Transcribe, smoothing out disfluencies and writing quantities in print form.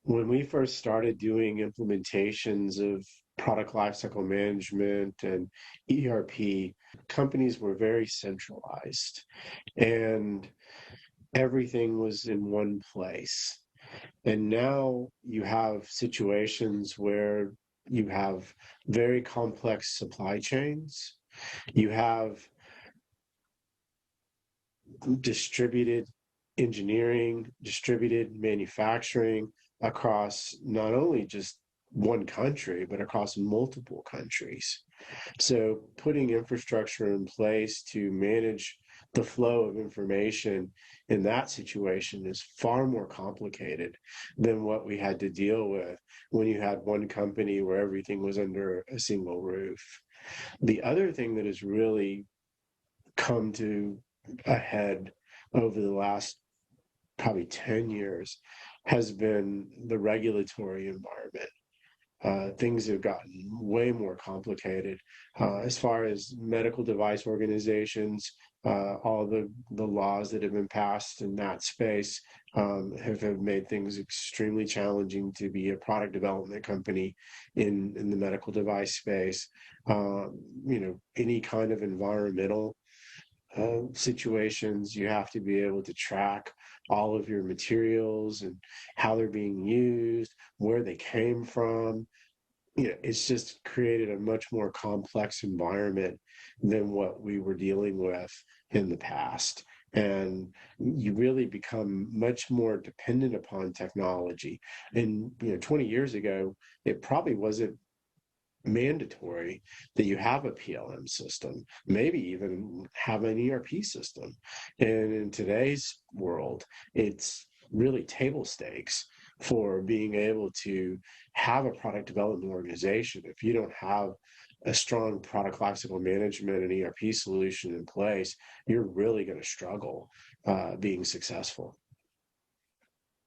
When we first started doing implementations of product lifecycle management and ERP, companies were very centralized and everything was in one place. And now you have situations where you have very complex supply chains. You have distributed engineering, distributed manufacturing across not only just one country, but across multiple countries. So putting infrastructure in place to manage the flow of information in that situation is far more complicated than what we had to deal with when you had one company where everything was under a single roof. The other thing that has really come to a head over the last probably 10 years has been the regulatory environment. Things have gotten way more complicated as far as medical device organizations. All the laws that have been passed in that space have made things extremely challenging to be a product development company in the medical device space. Any kind of environmental situations, you have to be able to track all of your materials and how they're being used, where they came from. It's just created a much more complex environment than what we were dealing with in the past. And you really become much more dependent upon technology. And 20 years ago, it probably wasn't mandatory that you have a PLM system, maybe even have an ERP system. And in today's world, it's really table stakes for being able to have a product development organization. If you don't have a strong product lifecycle management and ERP solution in place, you're really going to struggle being successful.